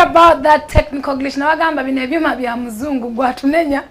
about that technical glitch. Now agamba bine byuma bya muzungu gwatunenya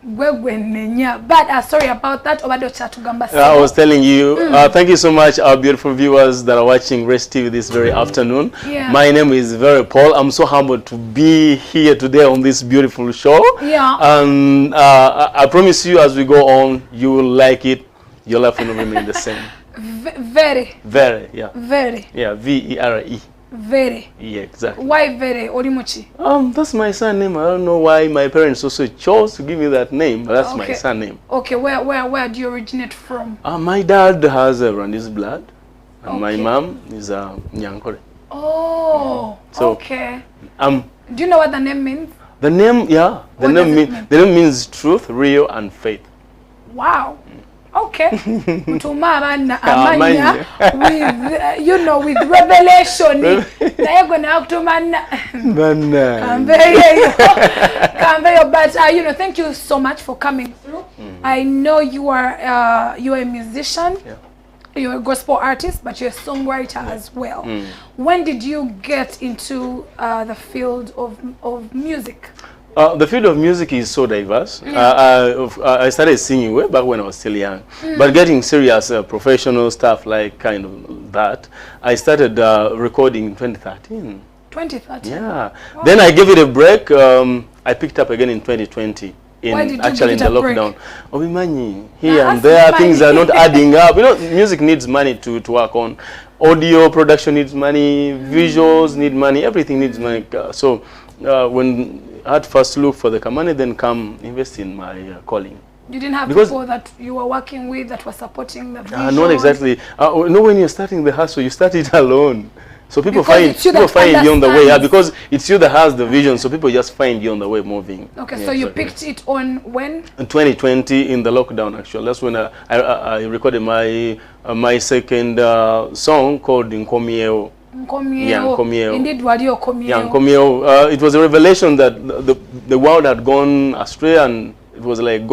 gwegwenenya. But sorry about that. I was telling you, thank you so much, our beautiful viewers that are watching Rest TV this very afternoon. Yeah. My name is Vere Paul. I'm so humbled to be here today on this beautiful show. Yeah. And I promise you, as we go on, you will like it. Your life will remain the same. Vere. Vere, yeah. Vere. Yeah, V-E-R-E. Vere. Yeah, exactly. Why Vere? Orimuchi? That's my surname. I don't know why my parents also chose to give me that name, but that's my surname. Okay, where do you originate from? My dad has Rwandese blood, and my mom is Nyankore. Oh, so, okay. Do you know what the name means? The name, yeah. The name means truth, real, and faith. Wow. Okay. Mtumara amanya with with revelation. Na gonna kutumana. But thank you so much for coming through. I know you are a musician. Yeah. You're a gospel artist, but you're a songwriter as well. When did you get into the field of music? The field of music is so diverse. I started singing way back when I was still young. But getting serious professional stuff like kind of that, I started recording in 2013. 2013? Yeah. Wow. Then I gave it a break. I picked up again in 2020. Actually in the lockdown. Here and there, things are not adding up. Music needs money to work on. Audio production needs money, visuals need money, everything needs money. So when I had first look for the money, then come invest in my calling. You didn't have people that you were working with that were supporting the vision? Not exactly. When you're starting the hustle, you start it alone. So people find you on the way, because it's you that has the vision. So people just find you on the way moving. Okay, so you picked it on when? In 2020, in the lockdown. Actually, that's when I recorded my second song called Nkomieo. Indeed, it was a revelation that the world had gone astray, and it was like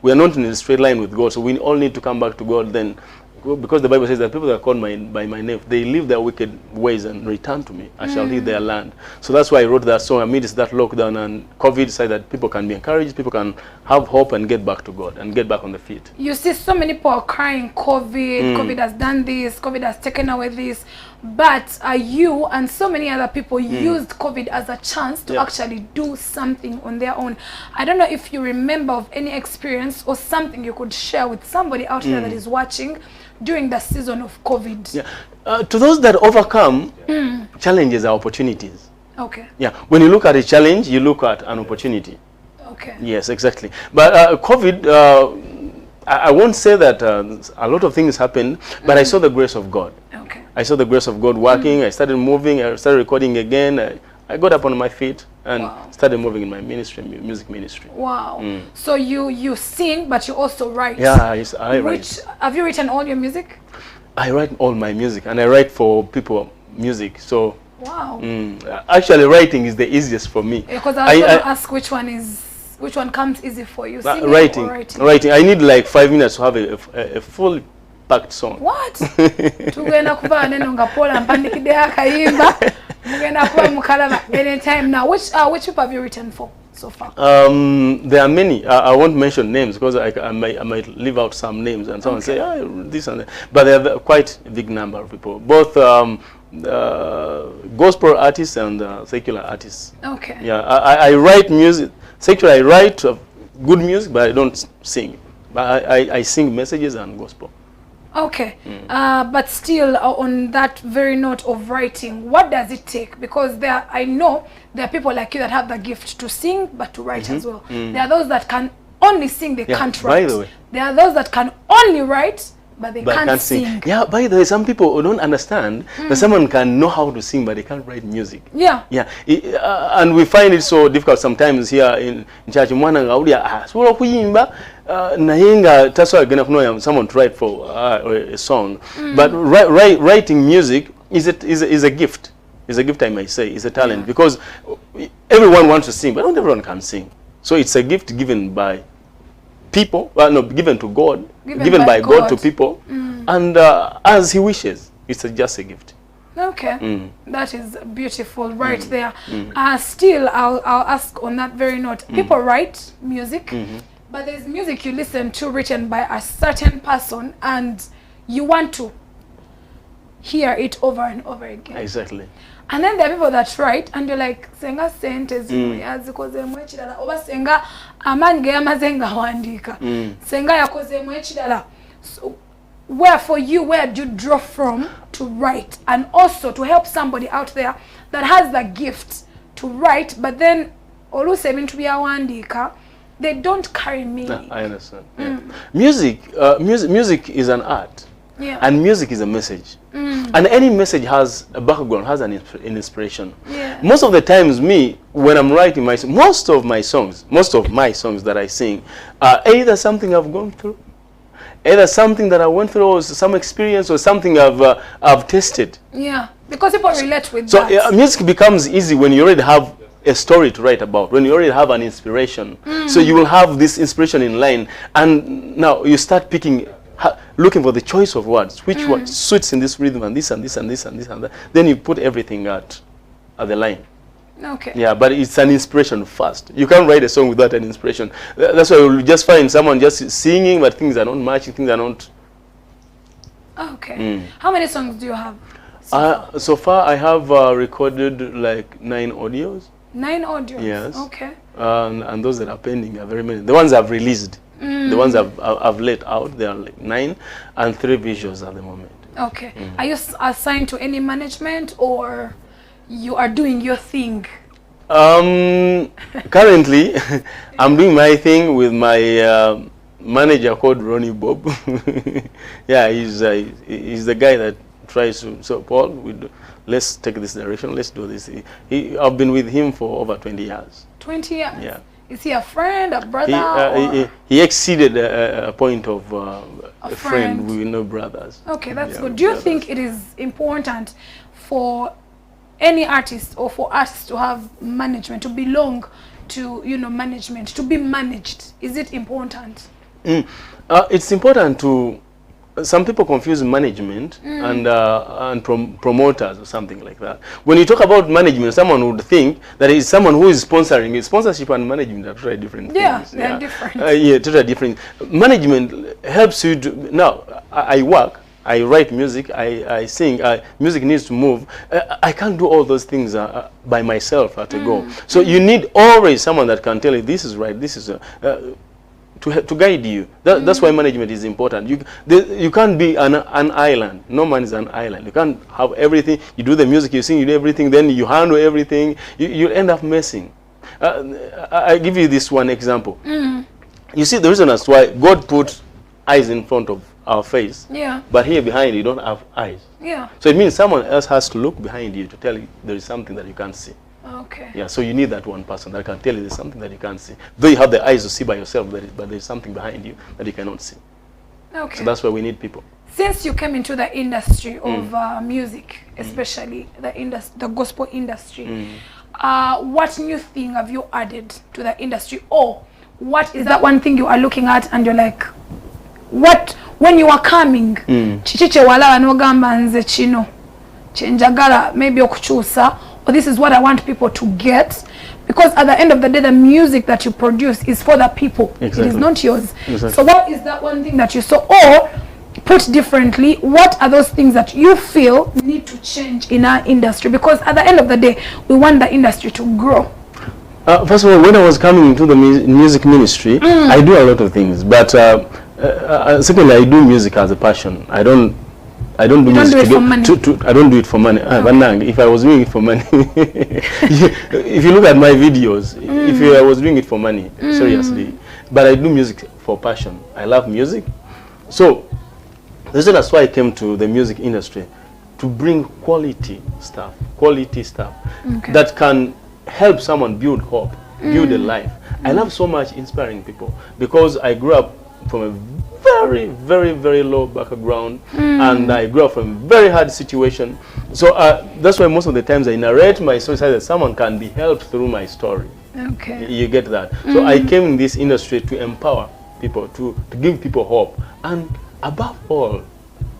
we are not in a straight line with God, so we all need to come back to God then. Because the Bible says that people that are called by my name, they leave their wicked ways and return to me. I shall heal their land. So that's why I wrote that song amidst that lockdown and COVID, so that people can be encouraged, people can have hope and get back to God and get back on the feet. You see, so many people are crying, COVID has done this, COVID has taken away this. But you and so many other people used COVID as a chance to actually do something on their own. I don't know if you remember of any experience or something you could share with somebody out there that is watching during the season of COVID. Yeah. To those that overcome, challenges are opportunities. Okay. Yeah. When you look at a challenge, you look at an opportunity. Okay. Yes, exactly. But COVID, I won't say that a lot of things happened, but I saw the grace of God. Okay. I saw the grace of God working. I started moving. I started recording again. I got up on my feet and started moving in my ministry, music ministry. Wow. So you sing, but you also write. Yeah, I write. Have you written all your music? I write all my music, and I write for people music. So wow. Actually, writing is the easiest for me. Because I was going to ask which one comes easy for you, singing or writing? Writing. I need like 5 minutes to have a full packed song. What? Tugenda kuba neno ngapola mpandikide akayimba. Mugenda kuba mukalaba anytime now. Which people have you written for so far? There are many. I won't mention names because I might leave out some names and someone say this and that. But there are quite a big number of people, both gospel artists and secular artists. Okay. Yeah, I write music. Secular, I write good music, but I don't sing. But I sing messages and gospel. Okay, but still on that very note of writing, what does it take? Because I know there are people like you that have the gift to sing, but to write as well. There are those that can only sing, they can't write. By the way. There are those that can only write, but they can't sing. Yeah, by the way, some people who don't understand that someone can know how to sing, but they can't write music. Yeah. Yeah. And we find it so difficult sometimes here in church. Someone to write for a song. But writing music is a gift. It's a gift, I might say. It's a talent. Because everyone wants to sing, but not everyone can sing. So it's a gift given by people, given to God, given by God to people, and as He wishes. It's just a gift. Okay, that is beautiful right there. Still, I'll ask on that very note. People write music, but there's music you listen to written by a certain person, and you want to hear it over and over again. Exactly. And then there are people that write, and you're like, senga sente yazikoze mwechidala, oba senga amanyi ge yamazenga wandika, senga yakoze mwechidala. So where for you, where do you draw from to write, and also to help somebody out there that has the gift to write, but then olusebintu to be awandika, they don't carry meaning. I understand. Yeah. Music is an art. Yeah. And music is a message. And any message has a background, has an inspiration. Yeah. Most of the times, when I'm writing most of my songs that I sing are either something I've gone through, either something that I went through, or some experience, or something I've tasted. Yeah, because people relate with that. So music becomes easy when you already have a story to write about, when you already have an inspiration. So you will have this inspiration in line, and now you start looking for the choice of words, which one suits in this rhythm, and this and this and this and this and that. Then you put everything at the line. Okay. Yeah, but it's an inspiration first. You can't write a song without an inspiration. That's why you'll just find someone just singing, but things are not matching, things are not. Okay. How many songs do you have? So far I have recorded like 9 audios. 9 audios? Yes. Okay. And those that are pending are very many. The ones I've released, the ones I've let out, they are like 9, and 3 visuals at the moment. Okay. Are you assigned to any management, or you are doing your thing? Currently, I'm doing my thing with my manager called Ronnie Bob. Yeah, he's the guy that tries to. So Paul, let's take this direction. Let's do this. I've been with him for over 20 years. 20 years. Yeah. Is he a friend, a brother? He exceeded a point of a friend. We know brothers. Okay, that's good. Do you think it is important for any artist, or for us to have management, to belong to management, to be managed? Is it important? It's important to. Some people confuse management and promoters or something like that. When you talk about management, someone would think that it's someone who is sponsoring it. Sponsorship and management are totally different things. They're different. Yeah, totally different. Management helps you to. Now, I work, I write music, I sing. Music needs to move. I can't do all those things by myself at a go. So you need always someone that can tell you this is right, this is to guide you. That's why management is important. You can't be an island. No man is an island. You can't have everything. You do the music, you sing, you do everything, then you handle everything. You end up messing. I give you this one example. You see, the reason that's why God put eyes in front of our face, but here behind you don't have eyes. So it means someone else has to look behind you to tell you there is something that you can't see. Okay. Yeah, so you need that one person that can tell you there's something that you can't see. Though you have the eyes to see by yourself, but there's something behind you that you cannot see. Okay. So that's why we need people. Since you came into the industry of music, especially the gospel industry, what new thing have you added to the industry? Or what is that one thing you are looking at and you're like, what, when you are coming, chichiche wala nogamba nze chino, chenjagala maybe okuchusa, or this is what I want people to get, because at the end of the day, the music that you produce is for the people. Exactly. It is not yours. Exactly. So what is that one thing that you saw? Or put differently, what are those things that you feel need to change in our industry? Because at the end of the day, we want the industry to grow. First of all, when I was coming into the music ministry, I do a lot of things. But secondly, I do music as a passion. I don't do music for money. I don't do it for money. Okay. If I was doing it for money, if you look at my videos, if I was doing it for money, seriously, but I do music for passion. I love music. So that's why I came to the music industry, to bring quality stuff that can help someone build hope, build a life. I love so much inspiring people because I grew up from a very, very, very low background, and I grew up from a very hard situation. So that's why most of the times I narrate my story so that someone can be helped through my story. Okay. You get that? So I came in this industry to empower people, to give people hope, and above all,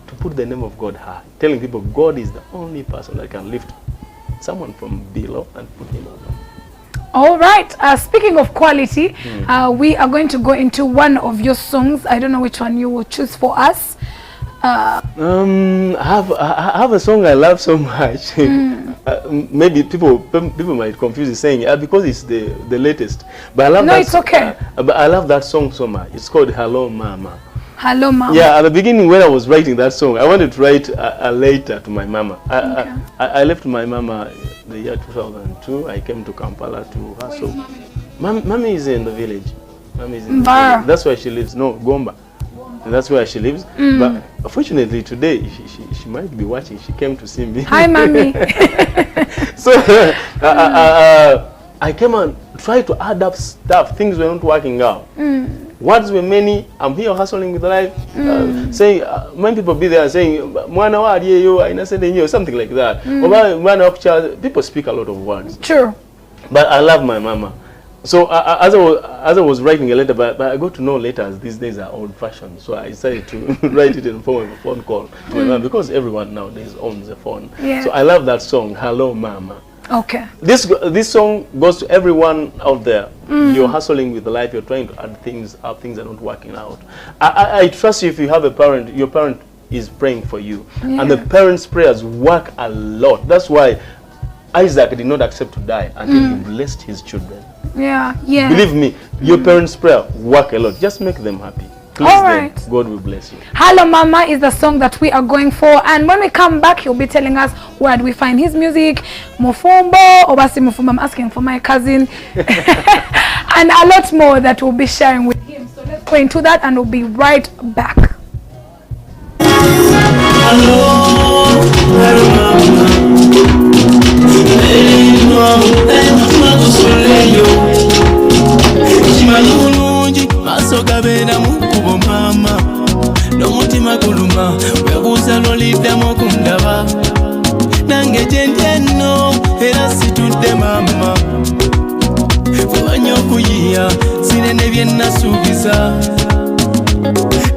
to put the name of God high, telling people God is the only person that can lift someone from below and put him over. All right. Speaking of quality, we are going to go into one of your songs. I don't know which one you will choose for us. I have a song I love so much. Maybe people might confuse it saying because it's the latest. But I love no, it's okay. But I love that song so much. It's called Hello Mama. Hello Mama. Yeah, at the beginning when I was writing that song, I wanted to write a letter to my mama. I left my mama the year 2002. I came to Kampala to her. So mommy is in the village. Mommy is in the village. That's where she lives. No, Gomba. And that's where she lives. But fortunately today she might be watching. She came to see me. Hi mommy. So I came and tried to add up stuff. Things were not working out. Words were many. I'm here hustling with life. Saying when people be there saying mwana wa aliyeyo inasendenyo, something like that. People speak a lot of words. True. But I love my mama. So as I was writing a letter, but I got to know letters these days are old-fashioned. So I decided to write it in the form of a phone call to my mama, because everyone nowadays owns a phone. Yeah. So I love that song, Hello Mama. Okay. This song goes to everyone out there. You're hustling with life. You're trying to add things up. Things are not working out. I trust you. If you have a parent, your parent is praying for you, and the parents' prayers work a lot. That's why Isaac did not accept to die until he blessed his children. Yeah, yeah. Believe me, your parents' prayer work a lot. Just make them happy. Please, all right. them. God will bless you. Hello Mama is the song that we are going for, and when we come back, he'll be telling us where do we find his music, Mufumbo, Obasi Mufumbo. I'm asking for my cousin, and a lot more that we'll be sharing with him. So let's go into that, and we'll be right back. Masogabera mukubo mama n'omutima kuluma webuuza loliddamu kundaba nange gyendyenno era situdde mama fubanya okuyiya sinene bye nasuubiza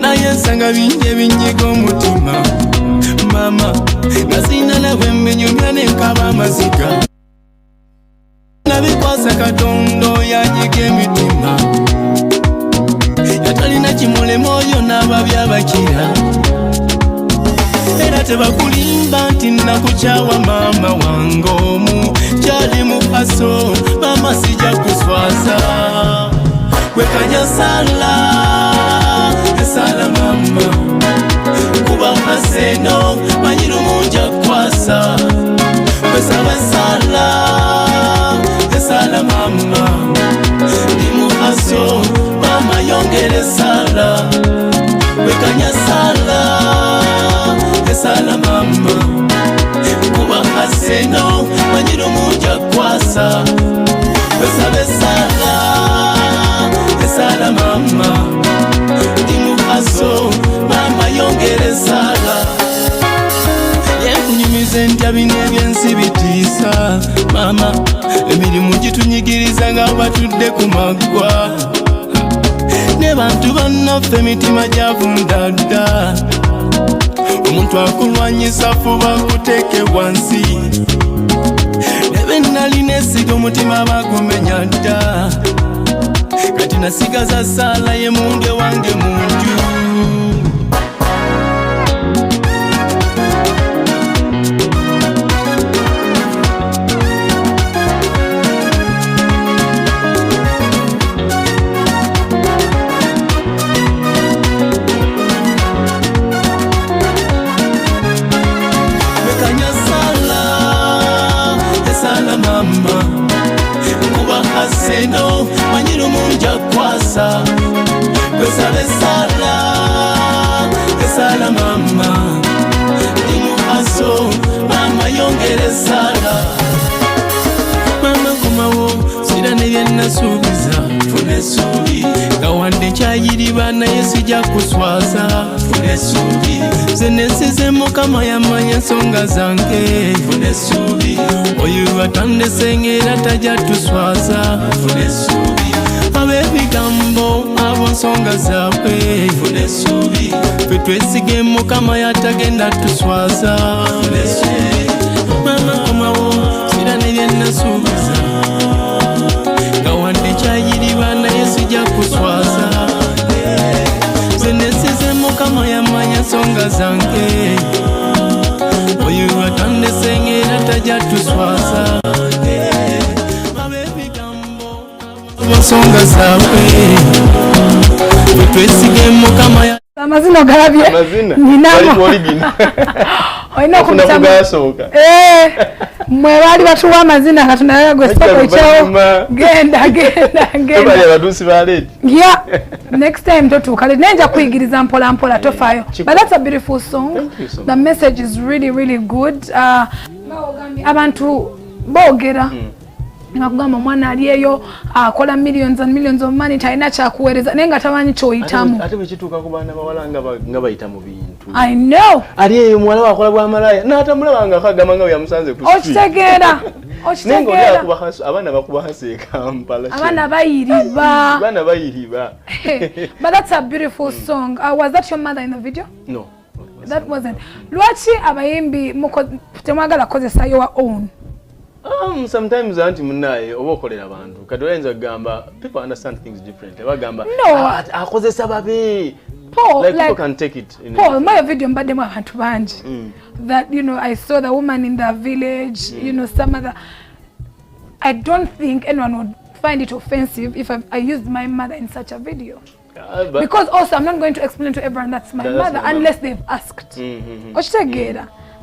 naye nsanga bingi ebinyiga omutima mama nga sina nabwe mmenyumya nenkaba amaziga nabikwasa Katonda yanyiga emitima yatalina kimulema oyo n'ababi abakira era tebakulimba nti nakukyawa mama wange omu kyali mukaso mama sijja kuswaza wekanya sala esala mama kuba maseno manyiru munja kwasa wesaba sala esala mama ndi mukaso mama yongere sala wekanya sala esala mama kuba kaseno manyiru munja kwasa wesabe sala esala mama ndi mukaso mama yongere sala yenkunyumize ntya bino ebyensi bitiisa mama emirimu gitunyigiriza nga batudde ku maggwa ne bantu bannaffe emitima gyavundadda omuntu akulwanyisa fuba kuteeke wansi ne bennalina esiga omutima bagumenya dda kati nasigaza sala ye munde wange munju seno manyiru munja kwasa kwesale sala esala mama ndi mukaso mama yongere sala mama kumawo sira nebye nasuubiza fune suubi gawande nkyayiriba naye sijja kuswaza fune suubi zenesize mukama yamanya ensonga zange fune suubi oyo atandesengera tajja tuswaza fune suubi ab'ebigambo abo nsonga zaabwe ffe twesige Mukama yatagenda tuswaza mama komawo sira ne bye nasuubiza nga wadde kyayiriba naye sijja kuswaza nze nesize Mukama yamanya nsonga zange oyo lwatandesengera tajja tuswaza nsonga zaabwe twesige Mukama amazina galabye ninamo oyina okugasooka mwe baali batuwa amazina Katonda yagwe sitoko ekyawo genda abatuusi baleeti next time totuuka leeti naye nja kuyigiriza mpola mpola tofaayo but that's a beautiful song. The message is really good. Abantu boogera ngakugamba omwana ali eyo akola millions and millions of money talina kyakuweereza naye nga tamanyi kyoyitamu ate bwekituuka ku baana bawala nga bayita mu bintu. I know ali eyo muwala wakola bwa malaya n'atamulaba nga akagamba nga byamusanze ku okitegeera abaana bakuba hase Kampala abaana bayiriba but that's a beautiful song. Was that your mother in the video? No, that wasn't. Lwaki abayimbi temwagala kozesa your own? Sometimes anti munaye oba okolera abantu kati oyinza kugamba people understand things differently bagamba akozesa babi Paul, like people can take it in Paul my video mbaddemu abantu bangi that I saw the woman in the village some other. I don't think anyone would find it offensive if I used my mother in such a video. Because also I'm not going to explain to everyone that's my mother unless they've asked.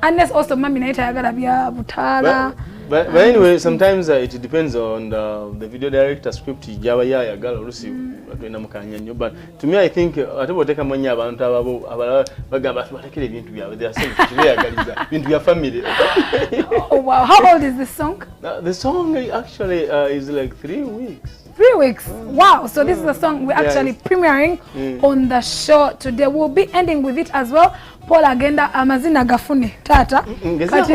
Unless also mami naita yagala bya butala. But anyway, sometimes it depends on the video director script jaba yagala olusi batwina mukanya nnyo. But to me I think ate boteka manya abantu ababo bagamba batekere ebintu byawe they are saying tibeyagaliza bintu bya family. Oh wow, how old is this song? The song actually is like 3 weeks. 3 weeks. Wow. So this is a song we're actually premiering on the show today. We'll be ending with it as well. Paul agenda amazina gafune tata kati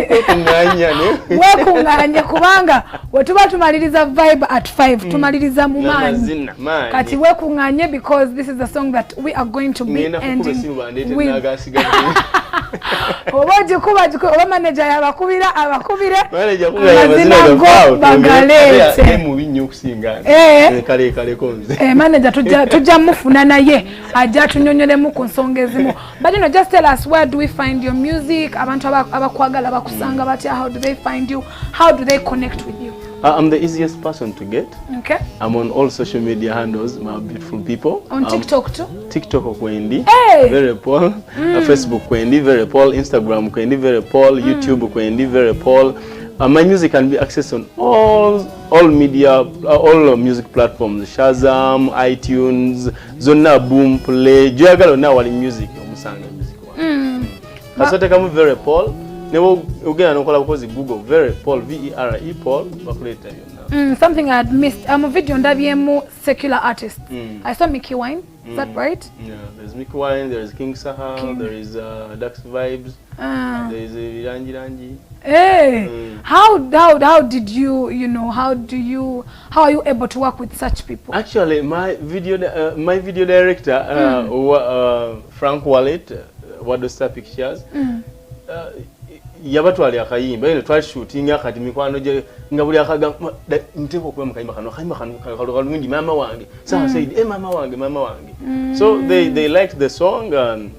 wekunganya kubanga wetuba tumaliriza vibe at 5 tumaliriza mu manyi kati wekunganye because this is a song that we are going to be ending with. Oboje kuba oba manager yabakubira amazina go bagalete mu binyo okusinga kale konze manager tujja mufuna naye ajja tunyonyolemu ku nsonga ezimu. But just tell us, where do we find your music? Abantu abakwagala bakusanga batya, how do they find you? How do they connect with you? I'm the easiest person to get. Okay. I'm on all social media handles, my beautiful people. On TikTok too? TikTok Kwendi, hey! Vere Paul. Facebook Kwendi, Vere Paul. Instagram Kwendi, Vere Paul. YouTube Kwendi, Vere Paul. My music can be accessed on all media, all music platforms. Shazam, iTunes, Zona Boom Play. Joyagalo na wali music, omusanga music wa. Kasote kamu Vere Paul. Nebo ugena nokola because Google Vere Paul Vere Paul bakuleta yona. Something I had missed. I'm a video ndabyemu secular artists. I saw Mickey Wine. Is that right? Yeah, there's Mickey Wine, there's King Saha, there is Dax Vibes, there is Ranji. Hey, how did you how are you able to work with such people? Actually, my video director, Frank Wallet, Wadosta Pictures, yabatwali akayimba ine twali shooting akati mikwano je ngabuli akagamba nteko kwa mukayimba kano kalungi mama wange sawa said mama wange so they liked the song and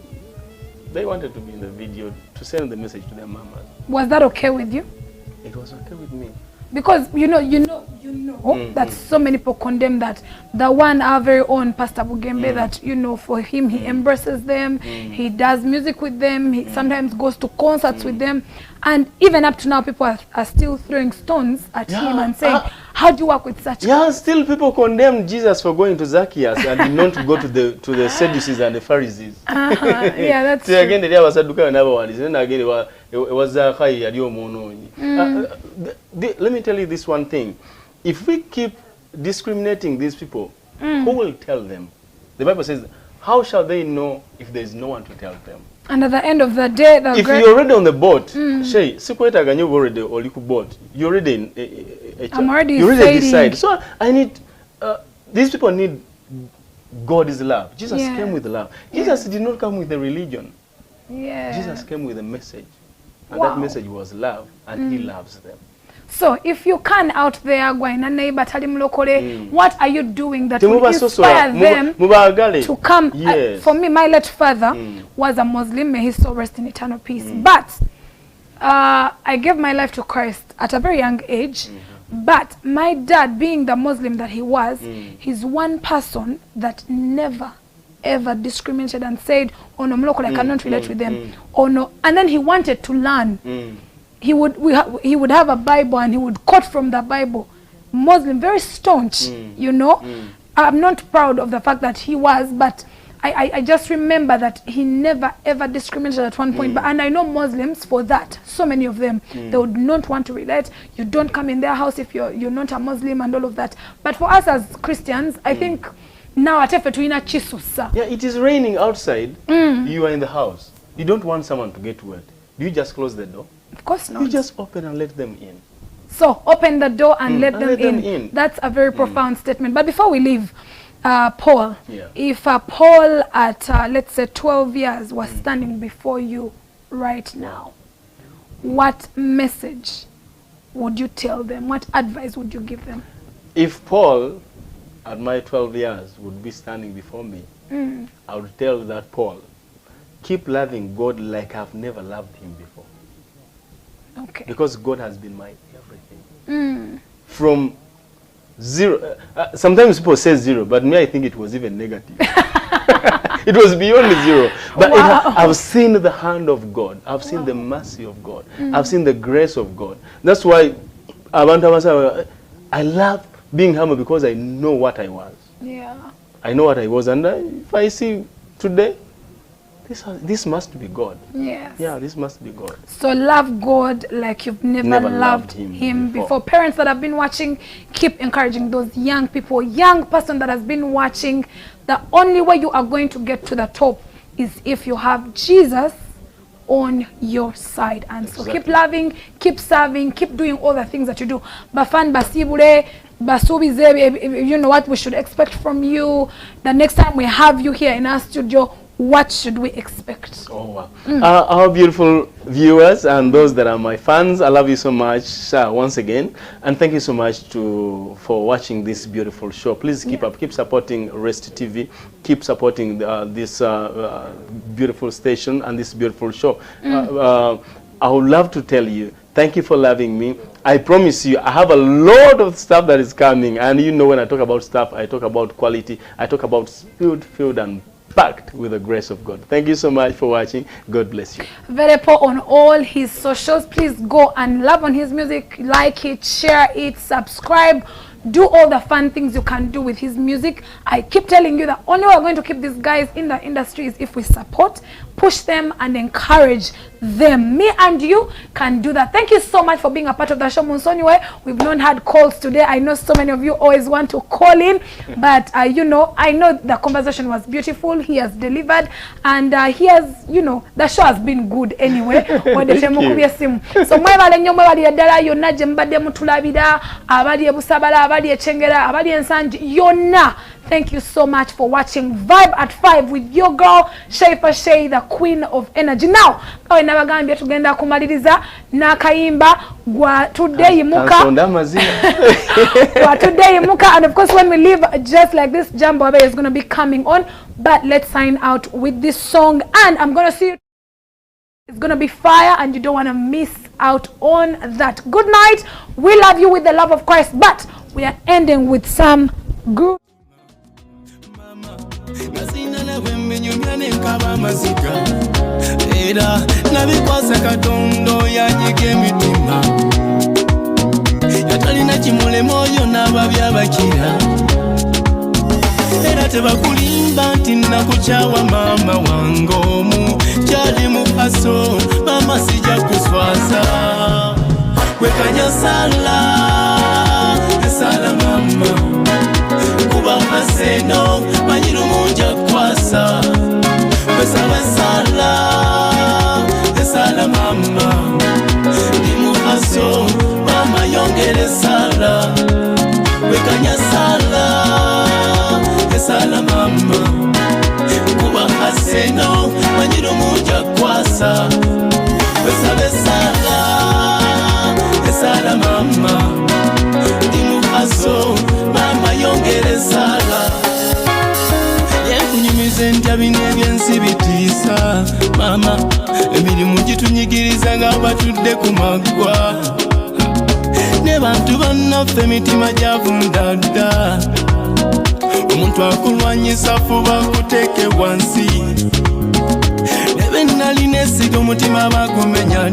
they wanted to be in the video to send the message to their mamas. Was that okay with you? It was okay with me because you know that so many people condemn that. The one our very own Pastor Bugembe that for him he embraces them, he does music with them, he sometimes goes to concerts with them, and even up to now people are still throwing stones at him and saying, how do you work with such people? Still people condemn Jesus for going to Zacchaeus and did not go to the Sadducees and the Pharisees. Yeah, that's true. Again the Abasaduka and others, then again it was Zacchaeus yali omononyi. Let me tell you this one thing. If we keep discriminating these people, who will tell them? The Bible says, how shall they know if there is no one to tell them? And at the end of the day, if you're already on the boat, Shay, Sikweta you've already or you boat, you're already in I'm already you already decide. So I need these people need God is love. Jesus Yeah. came with love. Yeah. Jesus did not come with a religion. Yeah. Jesus came with a message. And Wow. that message was love, and he loves them. So if you can out there, Gwaina neighbor, tali mulokole, what are you doing that will Temuba inspire sosola, them mubagale. to come? Yes. For me, my late father was a Muslim, may his soul rest in eternal peace. But I gave my life to Christ at a very young age. But my dad, being the Muslim that he was, he's one person that never ever discriminated and said, oh no, mulokole, I cannot relate with them. Oh no. And then he wanted to learn. He would have a Bible and he would quote from the Bible. Muslim, very staunch, you know. I'm not proud of the fact that he was, but I just remember that he never ever discriminated at one point. And I know Muslims for that. So many of them, they would not want to relate. You don't come in their house if you're not a Muslim and all of that. But for us as Christians, I think now at tuina chisusa. Yeah, it is raining outside. You are in the house. You don't want someone to get wet. Do you just close the door? Of course not. You just open and let them in. So open the door and let them in. in. That's a very profound statement. But before we leave, Paul, Yeah. if Paul at let's say 12 years was standing before you right now, what message would you tell them? What advice would you give them? If Paul, at my 12 years, would be standing before me, I would tell that Paul, keep loving God like I've never loved him before. Okay. Because God has been my everything. From zero, sometimes people say zero, but me, I think it was even negative. It was beyond zero. But I've seen the hand of God. I've seen the mercy of God. I've seen the grace of God. That's why I love being humble, because I know what I was. Yeah. I know what I was. And if I see today, this must be God. Yes. Yeah, this must be God. So love God like you've never loved him before. Parents that have been watching, keep encouraging those young people, young person that has been watching. The only way you are going to get to the top is if you have Jesus on your side. And so keep loving, keep serving, keep doing all the things that you do. Bafan basibule, basubize, you know what we should expect from you. The next time we have you here in our studio, what should we expect? Oh, wow. Our beautiful viewers and those that are my fans, I love you so much once again. And thank you so much for watching this beautiful show. Please keep up, keep supporting Rest TV, keep supporting this beautiful station and this beautiful show. I would love to tell you, thank you for loving me. I promise you, I have a lot of stuff that is coming. And you know, when I talk about stuff, I talk about quality. I talk about filled and packed with the grace of God. Thank you so much for watching. God bless you. Vere on all his socials. Please go and love on his music, like it, share it, subscribe. Do all the fun things you can do with his music. I keep telling you that only way we're going to keep these guys in the industry is if we support, push them, and encourage them. Me and you can do that. Thank you so much for being a part of the show, Munsonyiwe. We've not had calls today. I know so many of you always want to call in, but you know, I know the conversation was beautiful. He has delivered, and he has, you know, the show has been good anyway. So mwebale nnyo, mwebale ddala yonna gye mbadde mutulabira, abali e Busabala, abali e Chengera, abali e Nsanji, yonna. Thank you so much for watching Vibe at 5 with your girl, Shaifa Shay, the queen of energy. Now, nabagambye tugenda kumaliriza n'akayimba gwa Today Muka. Gwa Today Muka. And of course, when we leave just like this, Jambo Abe is going to be coming on. But let's sign out with this song. And I'm going to see you. It's going to be fire, and you don't want to miss out on that. Good night. We love you with the love of Christ. But we are ending with some good. Era nabikwasa Katonda yanyiga emitima yatalina kimulema oyo n'ababi abakira era tebakulimba nti nakukyawa maama wange omu kyali mu kaso maama sijja kuswaza kwekanya sala esala maama kuba maseno manyiru munja kwasa besaba sala esala mama ndi mu kaso mama yongere sala wekanya sala esala mama eno manyiro muja kwasa esala mama ndi mukaso mama yongere sala yenkunyumize ntya bino ebyensi bitiisa mama emirimu gitunyigiriza nga batudde ku maggwa ne bantu bannaffe emitima gyavundadda omuntu akulwanyisa fuba kuteeke wansi ne bennalina esiga omutima bagumenya